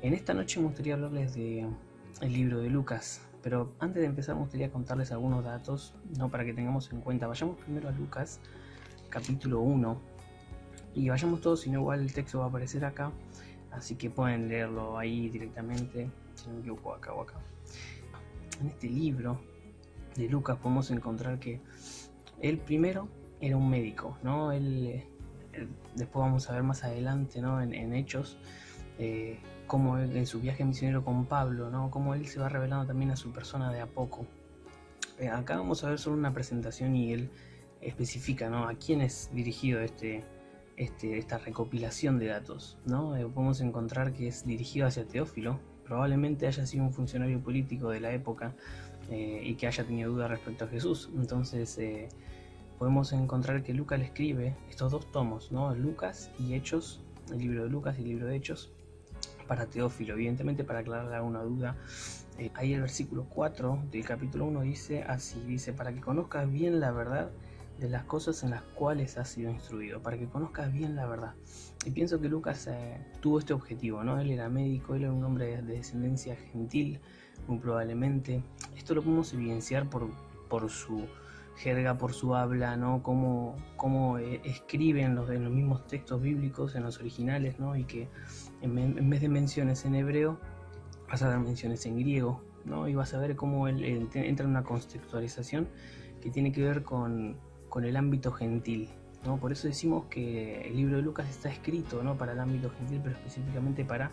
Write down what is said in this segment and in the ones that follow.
En esta noche me gustaría hablarles de el libro de Lucas, pero antes de empezar me gustaría contarles algunos datos, ¿no? Para que tengamos en cuenta. Vayamos primero a Lucas, capítulo 1, y vayamos todos, si no igual el texto va a aparecer acá, así que pueden leerlo ahí directamente, si no me equivoco, acá o acá. En este libro de Lucas podemos encontrar que él primero era un médico, ¿no? Después vamos a ver más adelante, ¿no? En Hechos, cómo él, en su viaje misionero con Pablo, ¿no? Cómo él se va revelando también a su persona de a poco. Acá vamos a ver solo una presentación y él especifica, ¿no? A quién es dirigido esta recopilación de datos, ¿no? Podemos encontrar que es dirigido hacia Teófilo, probablemente haya sido un funcionario político de la época y que haya tenido dudas respecto a Jesús. Entonces podemos encontrar que Lucas le escribe estos dos tomos, ¿no? Lucas y Hechos, el libro de Lucas y el libro de Hechos, para Teófilo, evidentemente para aclarar alguna duda. Ahí el versículo 4 del capítulo 1 dice así, dice: para que conozcas bien la verdad de las cosas en las cuales has sido instruido, para que conozcas bien la verdad. Y pienso que Lucas tuvo este objetivo, ¿no? Él era médico, él era un hombre de descendencia gentil, muy probablemente. Esto lo podemos evidenciar por su jerga, por su habla, ¿no? Cómo escriben en los mismos textos bíblicos, en los originales, ¿no? Y que en vez de menciones en hebreo vas a dar menciones en griego, ¿no? Y vas a ver cómo él entra en una contextualización que tiene que ver con el ámbito gentil, ¿no? Por eso decimos que el libro de Lucas está escrito, ¿no? Para el ámbito gentil, pero específicamente para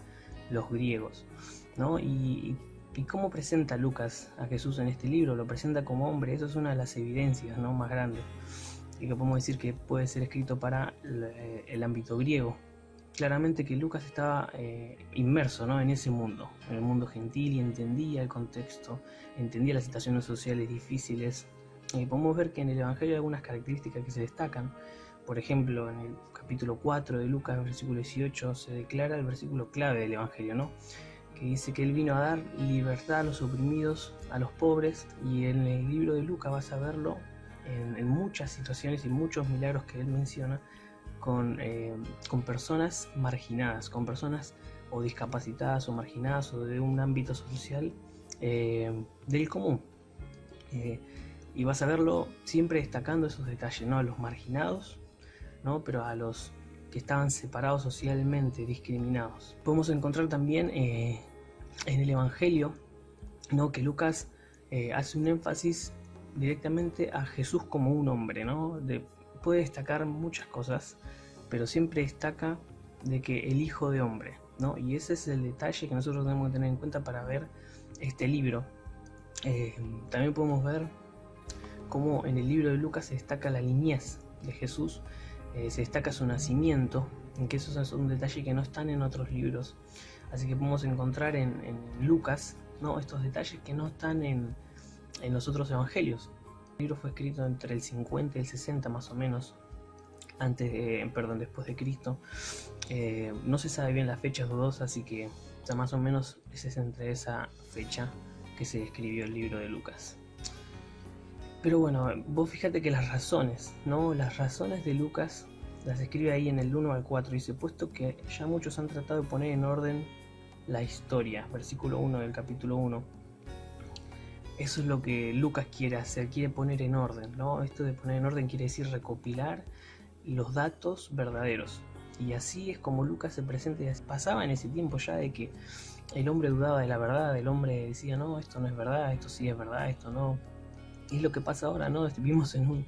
los griegos, ¿no? Y cómo presenta Lucas a Jesús en este libro, lo presenta como hombre. Eso es una de las evidencias, ¿no? Más grandes, y que podemos decir que puede ser escrito para el ámbito griego. Claramente que Lucas estaba inmerso, ¿no? En ese mundo, en el mundo gentil, y entendía el contexto, entendía las situaciones sociales difíciles. Podemos ver que en el Evangelio hay algunas características que se destacan. Por ejemplo, en el capítulo 4 de Lucas, versículo 18, se declara el versículo clave del Evangelio, ¿no? Que dice que él vino a dar libertad a los oprimidos, a los pobres. Y en el libro de Lucas vas a verlo en muchas situaciones y muchos milagros que él menciona con personas marginadas, con personas o discapacitadas o marginadas o de un ámbito social del común. Y vas a verlo siempre destacando esos detalles, ¿no? A los marginados, ¿no? Pero a los que estaban separados socialmente, discriminados. Podemos encontrar también en el Evangelio, ¿no? Que Lucas hace un énfasis directamente a Jesús como un hombre, ¿no? Puede destacar muchas cosas, pero siempre destaca de que el Hijo de Hombre, ¿no? Y ese es el detalle que nosotros tenemos que tener en cuenta para ver este libro. También podemos ver cómo en el libro de Lucas se destaca la niñez de Jesús, se destaca su nacimiento, en que esos son detalles que no están en otros libros. Así que podemos encontrar en Lucas, ¿no? Estos detalles que no están en los otros evangelios. El libro fue escrito entre el 50 y el 60 más o menos, después de Cristo. No se sabe bien la fecha, es dudosa, así que más o menos es entre esa fecha que se escribió el libro de Lucas. Pero bueno, vos fíjate que las razones, ¿no? Las razones de Lucas las escribe ahí en el 1 al 4. Dice: puesto que ya muchos han tratado de poner en orden la historia, versículo 1 del capítulo 1. Eso es lo que Lucas quiere hacer, quiere poner en orden, ¿no? Esto de poner en orden quiere decir recopilar los datos verdaderos. Y así es como Lucas se presenta. Pasaba en ese tiempo ya de que el hombre dudaba de la verdad, el hombre decía: no, esto no es verdad, esto sí es verdad, esto no. Y es lo que pasa ahora, ¿no? Vivimos en un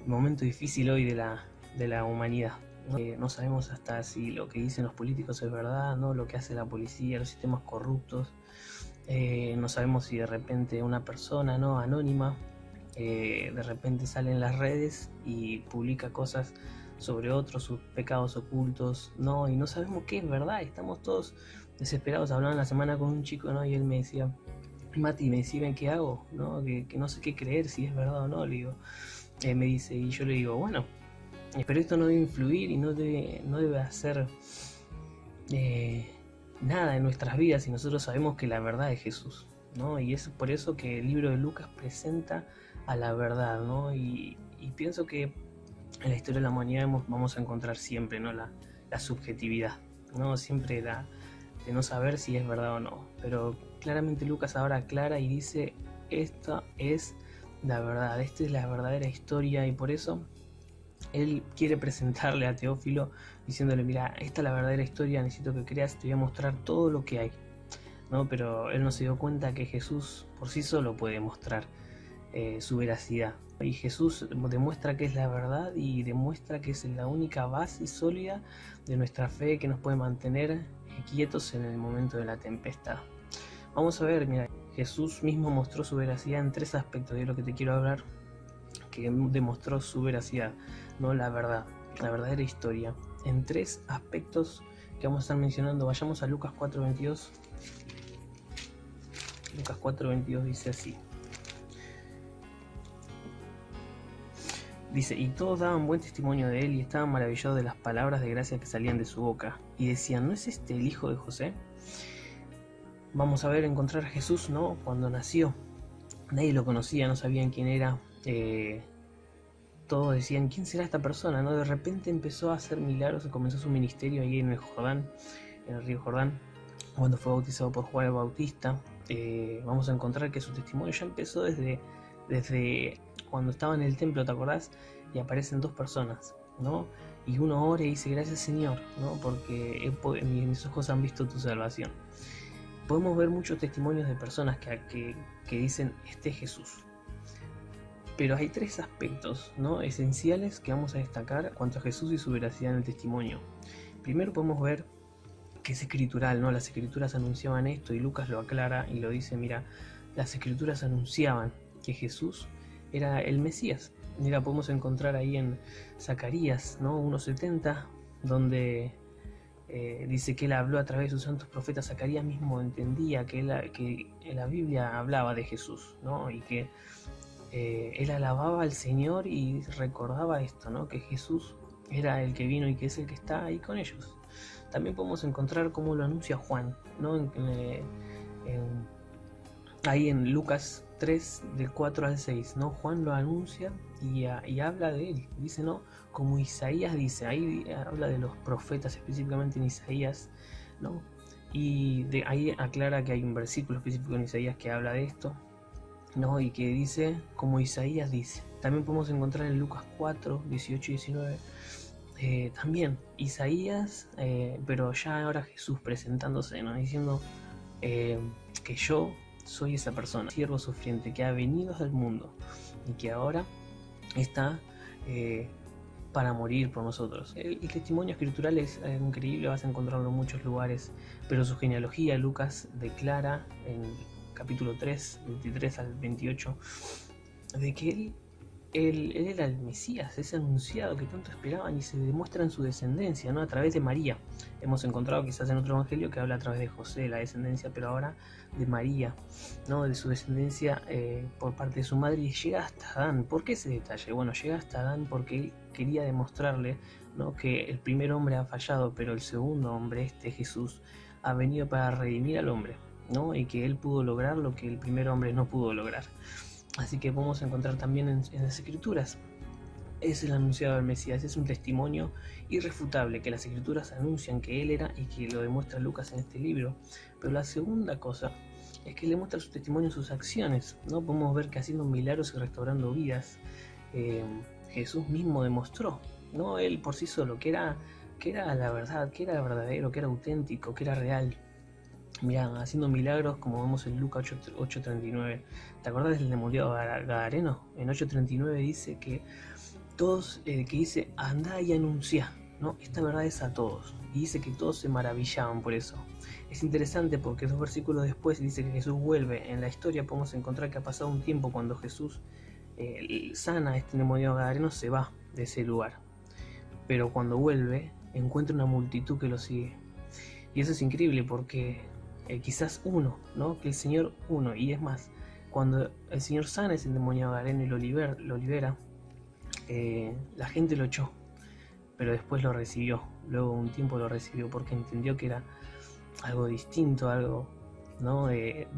momento difícil hoy de la humanidad, ¿no? No sabemos hasta si lo que dicen los políticos es verdad, ¿no? Lo que hace la policía, los sistemas corruptos. No sabemos si de repente una persona, ¿no? Anónima de repente sale en las redes y publica cosas sobre otros, sus pecados ocultos, ¿no? Y no sabemos qué es verdad. Estamos todos desesperados. Hablaba la semana con un chico, ¿no? Y él me decía: Mati, me decían qué hago, ¿no? Que no sé qué creer, si es verdad o no. Le digo, me dice, y yo le digo: bueno, pero esto no debe influir y no debe hacer nada en nuestras vidas si nosotros sabemos que la verdad es Jesús, ¿no? Y es por eso que el libro de Lucas presenta a la verdad, ¿no? Y pienso que en la historia de la humanidad vamos a encontrar siempre, ¿no? La subjetividad, ¿no? Siempre de no saber si es verdad o no. Pero claramente Lucas ahora aclara y dice, esta es la verdad, esta es la verdadera historia, y por eso él quiere presentarle a Teófilo diciéndole, mira, esta es la verdadera historia, necesito que creas, te voy a mostrar todo lo que hay, ¿no? Pero él no se dio cuenta que Jesús por sí solo puede mostrar su veracidad. Y Jesús demuestra que es la verdad y demuestra que es la única base sólida de nuestra fe que nos puede mantener quietos en el momento de la tempestad. Vamos a ver, mira, Jesús mismo mostró su veracidad en 3 aspectos de lo que te quiero hablar, que demostró su veracidad, no la verdad, la verdadera historia, en 3 aspectos que vamos a estar mencionando. Vayamos a Lucas 4:22. Lucas 4:22 dice así. Dice, y todos daban buen testimonio de él y estaban maravillados de las palabras de gracia que salían de su boca. Y decían, ¿no es este el hijo de José? Vamos a ver, encontrar a Jesús, ¿no? Cuando nació, nadie lo conocía, no sabían quién era. Todos decían, ¿quién será esta persona? ¿No? De repente empezó a hacer milagros y comenzó su ministerio ahí en el Jordán, en el río Jordán, cuando fue bautizado por Juan el Bautista. Vamos a encontrar que su testimonio ya empezó desde cuando estaba en el templo, ¿te acordás? Y aparecen 2 personas, ¿no? Y uno ora y dice, gracias Señor, ¿no? Porque mis ojos han visto tu salvación. Podemos ver muchos testimonios de personas que dicen, este es Jesús. Pero hay 3 aspectos, ¿no?, esenciales que vamos a destacar cuanto a Jesús y su veracidad en el testimonio. Primero podemos ver que es escritural, ¿no? Las escrituras anunciaban esto y Lucas lo aclara y lo dice, mira, las escrituras anunciaban que Jesús era el Mesías. Mira, podemos encontrar ahí en Zacarías, ¿no?, 1:70, donde dice que él habló a través de sus santos profetas. Zacarías mismo entendía que la Biblia hablaba de Jesús, ¿no? Y que él alababa al Señor y recordaba esto, ¿no?, que Jesús era el que vino y que es el que está ahí con ellos. También podemos encontrar cómo lo anuncia Juan, ¿no? Ahí en Lucas 3, del 4 al 6, ¿no? Juan lo anuncia y habla de él, dice, ¿no?, como Isaías dice, ahí habla de los profetas, específicamente en Isaías, ¿no? Y ahí aclara que hay un versículo específico en Isaías que habla de esto, ¿no? Y que dice, como Isaías dice. También podemos encontrar en Lucas 4, 18 y 19, también Isaías, pero ya ahora Jesús presentándose, ¿no?, diciendo que yo soy esa persona, siervo sufriente, que ha venido al mundo y que ahora está para morir por nosotros. El testimonio escritural es increíble, vas a encontrarlo en muchos lugares, pero su genealogía Lucas declara en capítulo 3, 23 al 28, de que él era el Mesías, ese anunciado que tanto esperaban, y se demuestra en su descendencia, ¿no?, a través de María. Hemos encontrado quizás en otro evangelio que habla a través de José, la descendencia, pero ahora de María, ¿no?, de su descendencia por parte de su madre, y llega hasta Adán. ¿Por qué ese detalle? Bueno, llega hasta Adán porque él quería demostrarle, ¿no?, que el primer hombre ha fallado, pero el segundo hombre, Jesús, ha venido para redimir al hombre, ¿no?, y que él pudo lograr lo que el primer hombre no pudo lograr. Así que podemos encontrar también en las escrituras, es el anunciado del Mesías, es un testimonio irrefutable que las escrituras anuncian que él era y que lo demuestra Lucas en este libro. Pero la segunda cosa es que le muestra su testimonio en sus acciones, ¿no? Podemos ver que haciendo milagros y restaurando vidas, Jesús mismo demostró, ¿no?, él por sí solo, que era la verdad, que era verdadero, que era auténtico, que era real. Mirá, haciendo milagros como vemos en Lucas 8:39. ¿Te acordás del endemoniado Gadareno? En 8:39 dice que todos, que dice, andá y anunciá, ¿no?, esta verdad es a todos. Y dice que todos se maravillaban por eso. Es interesante porque 2 versículos después dice que Jesús vuelve. En la historia podemos encontrar que ha pasado un tiempo cuando Jesús sana a este endemoniado Gadareno, se va de ese lugar. Pero cuando vuelve, encuentra una multitud que lo sigue. Y eso es increíble porque quizás uno, ¿no?, que el Señor uno, y es más, cuando el Señor sana ese endemoniado Gadareno y lo libera, la gente lo echó, pero después lo recibió, luego un tiempo lo recibió porque entendió que era algo distinto, algo, ¿no?,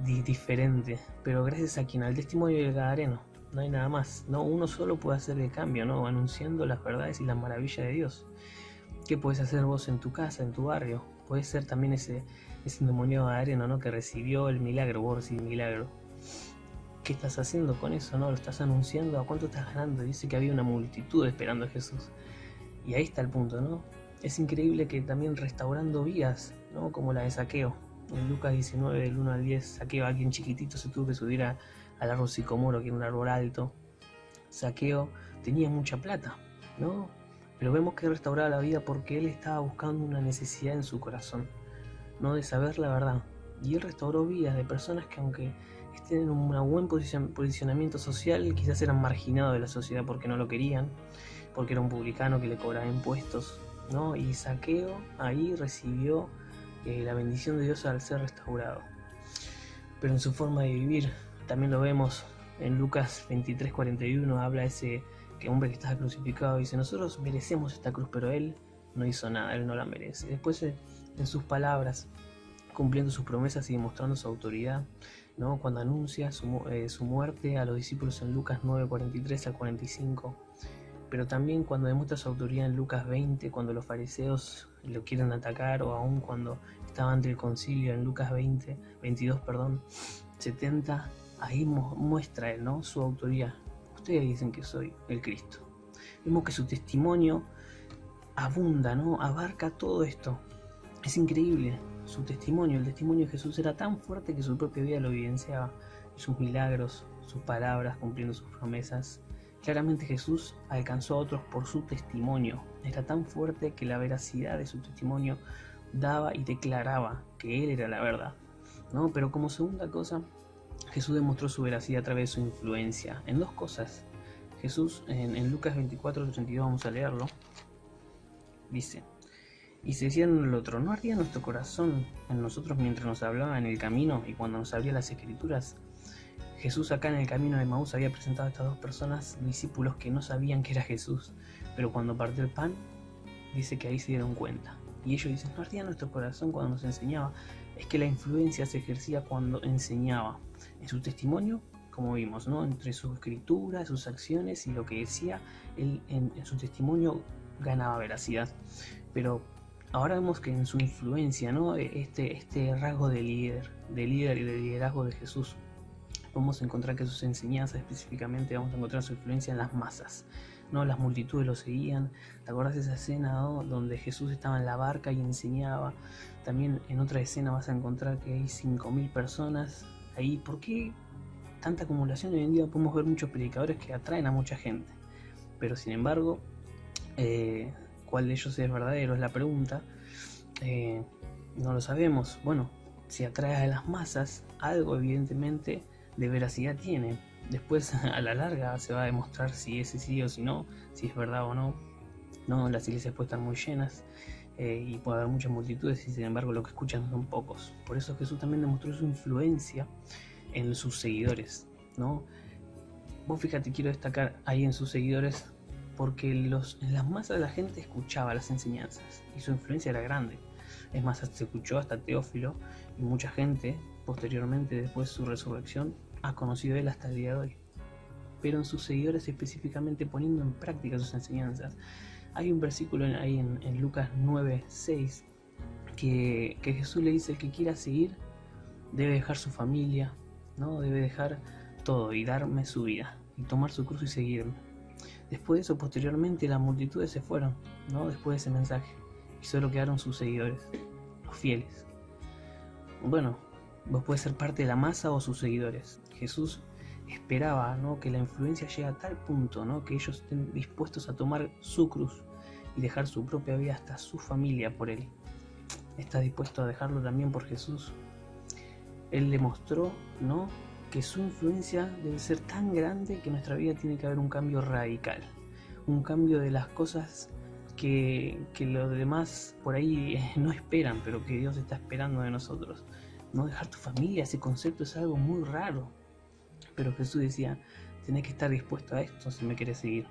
diferente, pero gracias a quien, al testimonio del Gadareno, no hay nada más, ¿no? Uno solo puede hacer el cambio, ¿no?, anunciando las verdades y las maravillas de Dios. ¿Qué puedes hacer vos en tu casa, en tu barrio? Puedes ser también ese endemoniado de arena, ¿no? Que recibió el milagro, vos recibís el milagro. ¿Qué estás haciendo con eso, no? ¿Lo estás anunciando? ¿A cuánto estás ganando? Dice que había una multitud esperando a Jesús. Y ahí está el punto, ¿no? Es increíble que también restaurando vidas, ¿no? Como la de Zaqueo. En Lucas 19, del 1 al 10, Zaqueo, alguien chiquitito, se tuvo que subir al árbol sicomoro, que era un árbol alto. Zaqueo tenía mucha plata, ¿no? Pero vemos que restauraba la vida porque él estaba buscando una necesidad en su corazón, no de saber la verdad. Y él restauró vidas de personas que, aunque estén en un buen posicionamiento social, quizás eran marginados de la sociedad porque no lo querían, porque era un publicano que le cobraba impuestos, ¿no? Y Zaqueo ahí recibió la bendición de Dios al ser restaurado. Pero en su forma de vivir, también lo vemos en Lucas 23:41, habla ese hombre que estaba crucificado, dice: nosotros merecemos esta cruz, pero él no hizo nada, él no la merece. Después en sus palabras, cumpliendo sus promesas y demostrando su autoridad, ¿no? Cuando anuncia su muerte a los discípulos en Lucas 9:43 al 45, pero también cuando demuestra su autoridad en Lucas 20, cuando los fariseos lo quieren atacar, o aún cuando estaba ante el concilio en Lucas 22, 70, ahí muestra él, ¿no? Su autoridad. Ustedes dicen que soy el Cristo. Vemos que su testimonio abunda, ¿no? Abarca todo esto. Es increíble su testimonio. El testimonio de Jesús era tan fuerte que su propia vida lo evidenciaba. Sus milagros, sus palabras, cumpliendo sus promesas. Claramente Jesús alcanzó a otros por su testimonio. Era tan fuerte que la veracidad de su testimonio daba y declaraba que Él era la verdad, ¿no? Pero como segunda cosa, Jesús demostró su veracidad a través de su influencia en dos cosas. Jesús en Lucas 24:32, vamos a leerlo, dice: y se decía en el otro: ¿no ardía nuestro corazón en nosotros mientras nos hablaba en el camino y cuando nos abría las escrituras? Jesús acá en el camino de Emaús había presentado a estas dos personas, discípulos que no sabían que era Jesús, pero cuando partió el pan, dice que ahí se dieron cuenta. Y ellos dicen: no ardía nuestro corazón cuando nos enseñaba. Es que la influencia se ejercía cuando enseñaba. En su testimonio, como vimos, ¿no? Entre su escritura, sus acciones y lo que decía, él en su testimonio ganaba veracidad. Pero ahora vemos que en su influencia, ¿no? Este rasgo de líder y de liderazgo de Jesús, vamos a encontrar que sus enseñanzas específicamente, vamos a encontrar su influencia en las masas, ¿no? Las multitudes lo seguían. ¿Te acordás de esa escena, ¿no? Donde Jesús estaba en la barca y enseñaba? También en otra escena vas a encontrar que hay 5.000 personas ahí. ¿Por qué tanta acumulación? Hoy en día podemos ver muchos predicadores que atraen a mucha gente, pero sin embargo, ¿cuál de ellos es verdadero? Es la pregunta. No lo sabemos. Bueno, si atrae a las masas, algo evidentemente de veracidad tiene. Después, a la larga, se va a demostrar si es sí o si no, si es verdad o no. No, las iglesias pueden estar muy llenas y puede haber muchas multitudes, y sin embargo lo que escuchan son pocos. Por eso Jesús también demostró su influencia en sus seguidores, ¿no? Vos fíjate, quiero destacar ahí en sus seguidores, porque en las masas de la gente escuchaba las enseñanzas y su influencia era grande. Es más, se escuchó hasta Teófilo, y mucha gente posteriormente, después de su resurrección, ha conocido a él hasta el día de hoy. Pero en sus seguidores, específicamente poniendo en práctica sus enseñanzas. Hay un versículo ahí en Lucas 9:6 que Jesús le dice: el que quiera seguir debe dejar su familia, ¿no? Debe dejar todo y darme su vida y tomar su cruz y seguirme. Después de eso, posteriormente, las multitudes se fueron, ¿no? Después de ese mensaje, y solo quedaron sus seguidores, los fieles. Bueno, vos podés ser parte de la masa o sus seguidores. Jesús esperaba, ¿no? Que la influencia llegue a tal punto, ¿no? Que ellos estén dispuestos a tomar su cruz y dejar su propia vida, hasta su familia, por él. ¿Estás dispuesto a dejarlo también por Jesús? Él demostró, ¿no?, que su influencia debe ser tan grande que en nuestra vida tiene que haber un cambio radical, un cambio de las cosas que los demás por ahí no esperan, pero que Dios está esperando de nosotros. No dejar tu familia, ese concepto es algo muy raro, pero Jesús decía: tenés que estar dispuesto a esto si me querés seguir.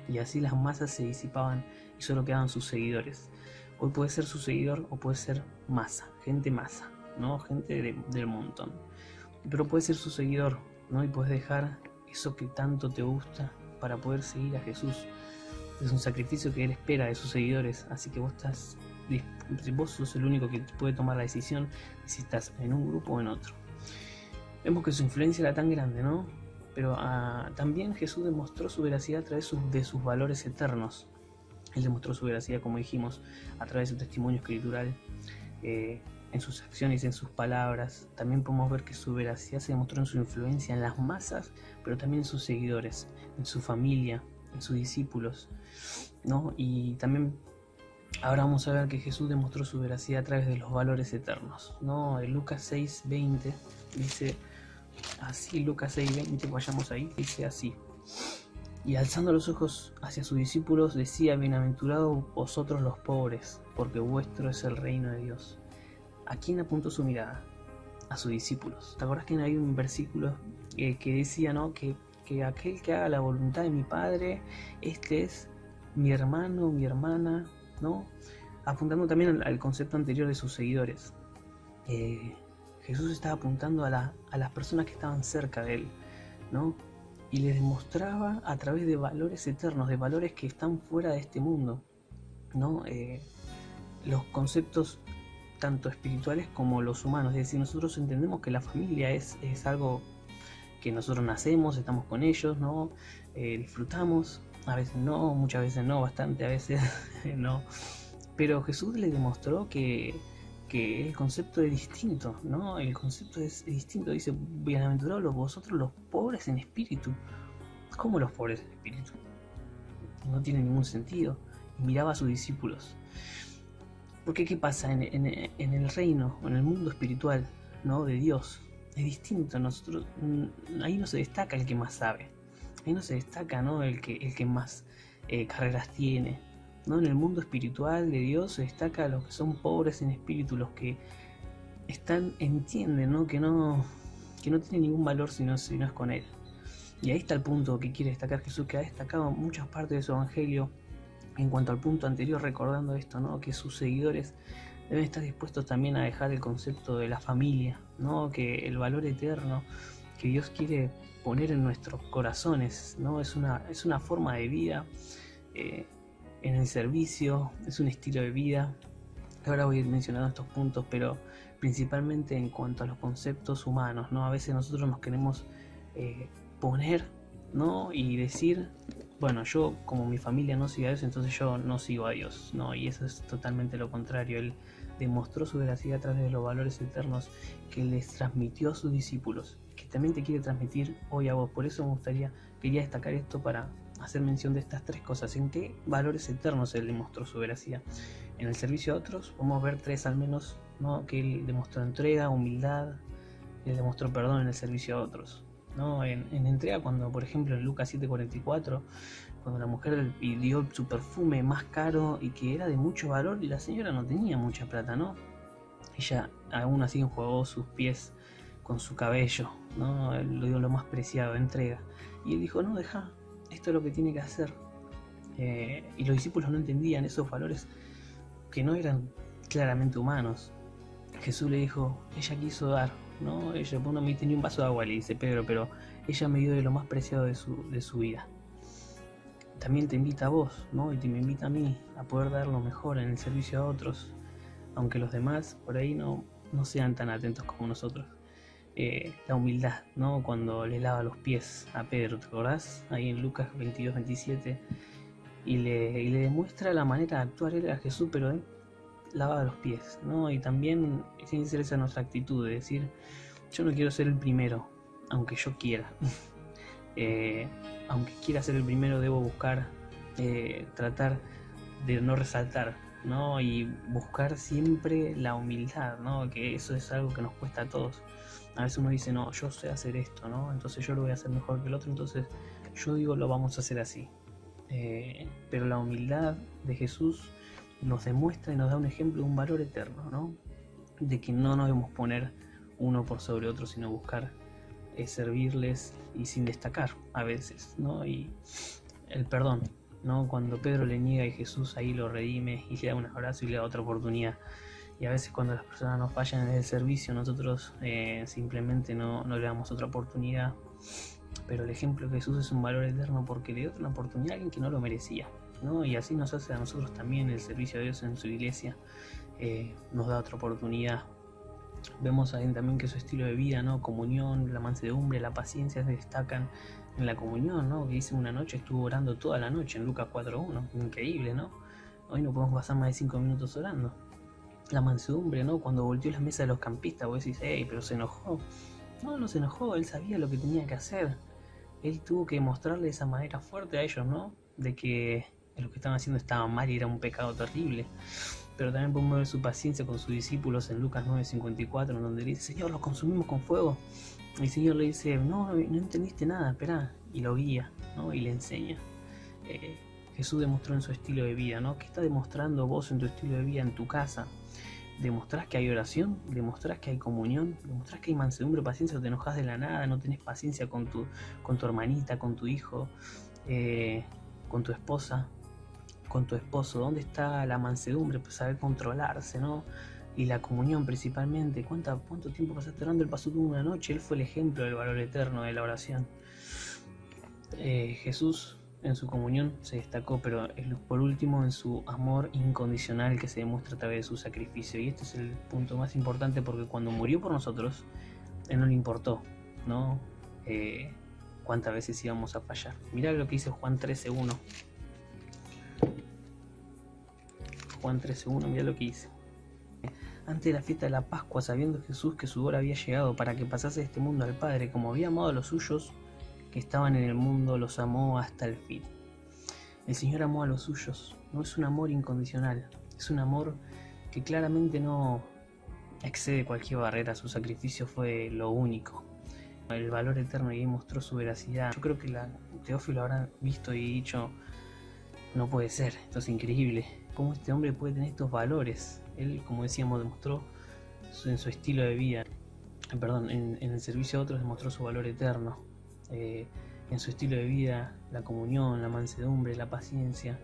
Y así las masas se disipaban y solo quedaban sus seguidores. Hoy puedes ser su seguidor o puedes ser masa, ¿no? Gente del montón. Pero puedes ser su seguidor, ¿no? Y puedes dejar eso que tanto te gusta para poder seguir a Jesús. Es un sacrificio que Él espera de sus seguidores, así que vos sos el único que puede tomar la decisión de si estás en un grupo o en otro. Vemos que su influencia era tan grande, ¿no? Pero también Jesús demostró su veracidad a través de sus valores eternos. Él demostró su veracidad, como dijimos, a través de su testimonio escritural, en sus acciones, en sus palabras. También podemos ver que su veracidad se demostró en su influencia en las masas, pero también en sus seguidores, en su familia, en sus discípulos, ¿no? Y también ahora vamos a ver que Jesús demostró su veracidad a través de los valores eternos, ¿no? En Lucas 6:20 dice así, Lucas 6:20, vayamos ahí, dice así: y alzando los ojos hacia sus discípulos decía: bienaventurados vosotros los pobres, porque vuestro es el reino de Dios. ¿A quién apuntó su mirada? A sus discípulos. ¿Te acuerdas que hay un versículo que decía, ¿no? que aquel que haga la voluntad de mi Padre, este es mi hermano, mi hermana, ¿no? Apuntando también al concepto anterior de sus seguidores. Jesús estaba apuntando a las personas que estaban cerca de él, ¿no? Y les demostraba a través de valores eternos, de valores que están fuera de este mundo, ¿no? Los conceptos tanto espirituales como los humanos. Es decir, nosotros entendemos que la familia es algo que nosotros nacemos, estamos con ellos, ¿no? Disfrutamos, a veces no, muchas veces no, bastante a veces no. Pero Jesús le demostró que el concepto es distinto, ¿no? El concepto es distinto. Dice: bienaventurados vosotros los pobres en espíritu. ¿Cómo los pobres en espíritu? No tiene ningún sentido. Y miraba a sus discípulos. Porque ¿qué pasa? En el reino, en el mundo espiritual, ¿no? De Dios, es distinto. Nosotros, ahí no se destaca el que más sabe. Ahí no se destaca, ¿no? el que más carreras tiene, ¿no? En el mundo espiritual de Dios se destaca a los que son pobres en espíritu, los que entienden, ¿no? Que no tiene ningún valor si no es con Él. Y ahí está el punto que quiere destacar Jesús, que ha destacado en muchas partes de su evangelio en cuanto al punto anterior, recordando esto, ¿no? Que sus seguidores deben estar dispuestos también a dejar el concepto de la familia, ¿no? Que el valor eterno que Dios quiere poner en nuestros corazones, ¿no? Es una forma de vida, en el servicio, es un estilo de vida. Ahora voy a ir mencionando estos puntos, pero principalmente en cuanto a los conceptos humanos, ¿no? A veces nosotros nos queremos poner, ¿no? Y decir: bueno, yo como mi familia no sigue a Dios, entonces yo no sigo a Dios, ¿no? Y eso es totalmente lo contrario. Él demostró su veracidad a través de los valores eternos que les transmitió a sus discípulos, que también te quiere transmitir hoy a vos. Por eso quería destacar esto para hacer mención de estas tres cosas. ¿En qué valores eternos Él demostró su veracidad? En el servicio a otros, vamos a ver tres al menos, ¿no? Que Él demostró entrega, humildad. Él demostró perdón en el servicio a otros, ¿no? En entrega, cuando por ejemplo en Lucas 7:44, cuando la mujer le pidió su perfume más caro y que era de mucho valor, y la señora no tenía mucha plata, ¿no? Ella aún así enjuagó sus pies con su cabello, ¿no? Él lo dio lo más preciado, entrega. Y él dijo: no, deja, esto es lo que tiene que hacer. Y los discípulos no entendían esos valores que no eran claramente humanos. Jesús le dijo: ella quiso dar, ¿no? Ella, bueno, me tenía un vaso de agua, le dice Pedro, pero ella me dio de lo más preciado de su vida. También te invita a vos, ¿no? Y me invita a mí a poder dar lo mejor en el servicio a otros, aunque los demás por ahí no sean tan atentos como nosotros. La humildad, ¿no? Cuando le lava los pies a Pedro, ¿te acordás? Ahí en Lucas 22:27, y le demuestra la manera de actuar. Él era Jesús, pero él lavaba los pies, ¿no? Y también tiene que ser esa nuestra actitud de decir: yo no quiero ser el primero, aunque yo quiera. Aunque quiera ser el primero, debo buscar, tratar de no resaltar, ¿no? Y buscar siempre la humildad, ¿no? Que eso es algo que nos cuesta a todos. A veces uno dice: no, yo sé hacer esto, ¿no? Entonces yo lo voy a hacer mejor que el otro, entonces yo digo, lo vamos a hacer así. Pero la humildad de Jesús nos demuestra y nos da un ejemplo de un valor eterno, ¿no? De que no nos debemos poner uno por sobre otro, sino buscar servirles y sin destacar a veces, ¿no? Y el perdón, ¿no? Cuando Pedro le niega y Jesús ahí lo redime y le da un abrazo y le da otra oportunidad. Y a veces cuando las personas nos fallan en el servicio, nosotros simplemente no le damos otra oportunidad. Pero el ejemplo de Jesús es un valor eterno porque le dio una oportunidad a alguien que no lo merecía. ¿no? Y así nos hace a nosotros también el servicio a Dios en su iglesia. Nos da otra oportunidad. Vemos ahí también que su estilo de vida, ¿no? Comunión, la mansedumbre, la paciencia se destacan en la comunión, ¿no? Que dice una noche estuvo orando toda la noche en Lucas 4:1. Increíble, ¿no? Hoy no podemos pasar más de 5 minutos orando. La mansedumbre, ¿no? Cuando volteó la mesa de los campistas, vos decís, hey, pero se enojó. No se enojó, él sabía lo que tenía que hacer. Él tuvo que mostrarle de esa manera fuerte a ellos, ¿no? De que lo que estaban haciendo estaba mal y era un pecado terrible. Pero también podemos ver su paciencia con sus discípulos en Lucas 9:54, en donde le dice, Señor, los consumimos con fuego. Y el Señor le dice, no entendiste nada, espera. Y lo guía, ¿no? Y le enseña. Jesús demostró en su estilo de vida, ¿no? ¿Qué está demostrando vos en tu estilo de vida en tu casa? ¿Demostrás que hay oración? ¿Demostrás que hay comunión? ¿Demostrás que hay mansedumbre, paciencia? ¿O te enojas de la nada? ¿No tenés paciencia con tu hermanita, con tu hijo, con tu esposa, con tu esposo? ¿Dónde está la mansedumbre? Pues saber controlarse, ¿no? Y la comunión principalmente. ¿Cuánto tiempo pasaste orando? Él pasó toda una noche. Él fue el ejemplo del valor eterno de la oración. Jesús en su comunión se destacó, pero por último en su amor incondicional que se demuestra a través de su sacrificio. Y este es el punto más importante, porque cuando murió por nosotros, Él no le importó, ¿no? Cuántas veces íbamos a fallar. Mirá lo que dice Juan 13:1. Juan 13:1, mirá lo que dice. Antes de la fiesta de la Pascua, sabiendo Jesús que su hora había llegado para que pasase de este mundo al Padre, como había amado a los suyos que estaban en el mundo, los amó hasta el fin. El Señor amó a los suyos. No es un amor incondicional, es un amor que claramente no excede cualquier barrera. Su sacrificio fue lo único, el valor eterno, y mostró su veracidad. Yo creo que Teófilo habrá visto y dicho, no puede ser, esto es increíble, cómo este hombre puede tener estos valores. Él, como decíamos, demostró en su estilo de vida, en el servicio a otros demostró su valor eterno. En su estilo de vida, la comunión, la mansedumbre, la paciencia,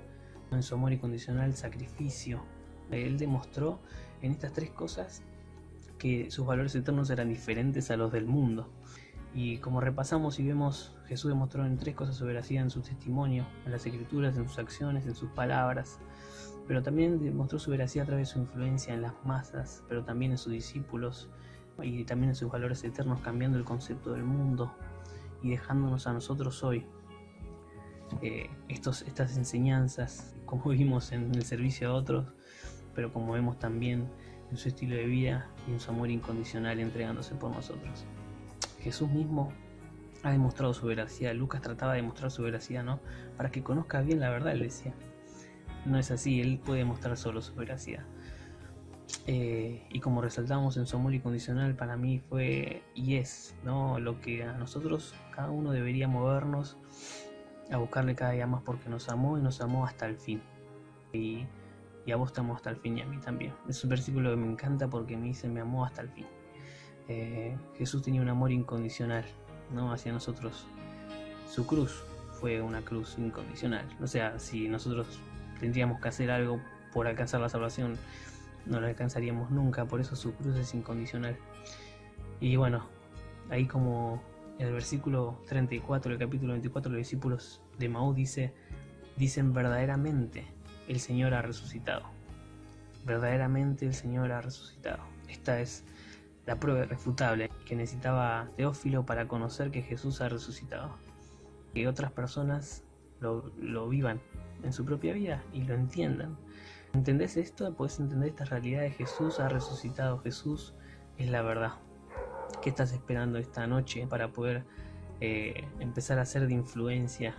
en su amor incondicional, el sacrificio. Él demostró en estas tres cosas que sus valores eternos eran diferentes a los del mundo. Y como repasamos y vemos, Jesús demostró en tres cosas su veracidad: en su testimonio, en las escrituras, en sus acciones, en sus palabras. Pero también demostró su veracidad a través de su influencia en las masas, pero también en sus discípulos y también en sus valores eternos, cambiando el concepto del mundo y dejándonos a nosotros hoy estas enseñanzas, como vimos en el servicio a otros, pero como vemos también en su estilo de vida y en su amor incondicional entregándose por nosotros. Jesús mismo ha demostrado su veracidad. Lucas trataba de demostrar su veracidad, ¿no? Para que conozcas bien la verdad, él decía. No es así, él puede mostrar solo su veracidad. Y como resaltamos en su amor incondicional, para mí fue y es, ¿no? Lo que a nosotros, cada uno debería movernos a buscarle cada día más, porque nos amó y nos amó hasta el fin. Y a vos te amó hasta el fin, y a mí también. Es un versículo que me encanta porque me dice, me amó hasta el fin. Jesús tenía un amor incondicional, ¿no? Hacia nosotros. Su cruz fue una cruz incondicional. O sea, si nosotros tendríamos que hacer algo por alcanzar la salvación, no la alcanzaríamos nunca. Por eso su cruz es incondicional. Y bueno, ahí como en el versículo 34 del capítulo 24, los discípulos de Maús dicen verdaderamente el Señor ha resucitado. Verdaderamente el Señor ha resucitado. Esta es la prueba irrefutable que necesitaba Teófilo para conocer que Jesús ha resucitado. Que otras personas lo vivan en su propia vida y lo entiendan. ¿Entendés esto? Puedes entender esta realidad de Jesús ha resucitado. Jesús es la verdad. ¿Qué estás esperando esta noche para poder empezar a ser de influencia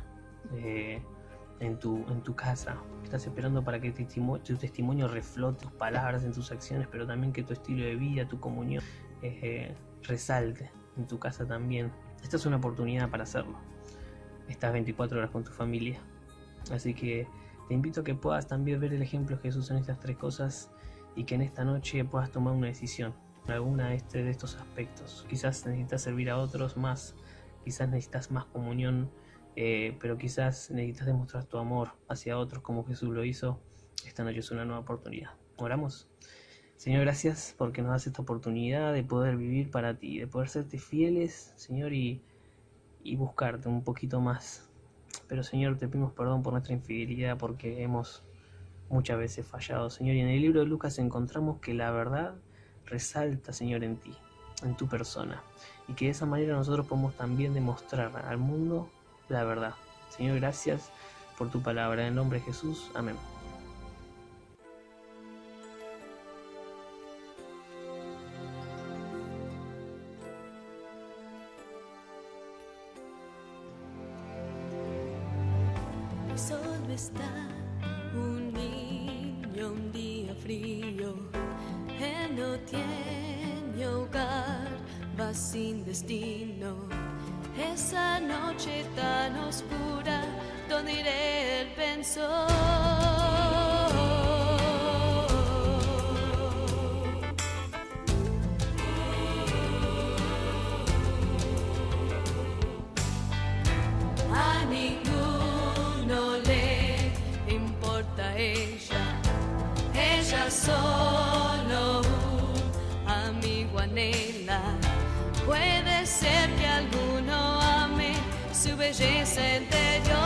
en tu casa? ¿Estás esperando para que tu testimonio reflote tus palabras en tus acciones, pero también que tu estilo de vida, tu comunión resalte en tu casa también? Esta es una oportunidad para hacerlo. Estás 24 horas con tu familia. Así que te invito a que puedas también ver el ejemplo de Jesús en estas tres cosas y que en esta noche puedas tomar una decisión en alguna de estos aspectos. Quizás necesitas servir a otros más, quizás necesitas más comunión, pero quizás necesitas demostrar tu amor hacia otros como Jesús lo hizo. Esta noche es una nueva oportunidad. Oramos. Señor, gracias porque nos das esta oportunidad de poder vivir para ti, de poder serte fieles, Señor, y buscarte un poquito más. pero Señor, te pedimos perdón por nuestra infidelidad porque hemos muchas veces fallado, Señor. Y en el libro de Lucas encontramos que la verdad resalta, Señor, en ti, en tu persona. Y que de esa manera nosotros podemos también demostrar al mundo la verdad. Señor, gracias por tu palabra. En el nombre de Jesús. Amén. Solo está un niño un día frío, él no tiene hogar, va sin destino. Esa noche tan oscura, ¿dónde iré? Él pensó. A ninguno le importa ella solo un amigo anhela. Puede ser que alguno ame su belleza interior.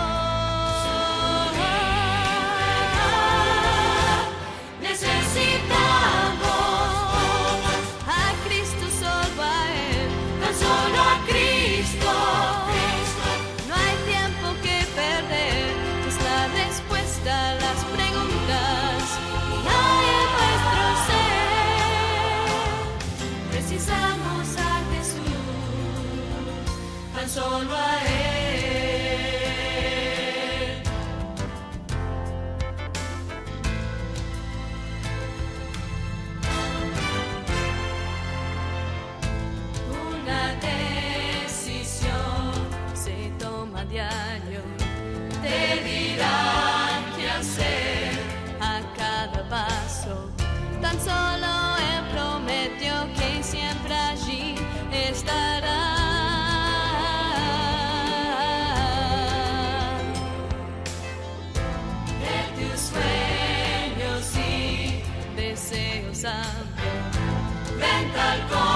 Necesitamos a Cristo, solo a Él, tan solo a Cristo. No hay tiempo que perder, es la respuesta a las preguntas que hay en nuestro ser. Precisamos a Jesús, tan solo a Él. Una decisión se toma a diario, te dirán qué hacer a cada paso. Tan solo Él prometió que siempre allí estará. De tus sueños y deseos amplios, ven tal como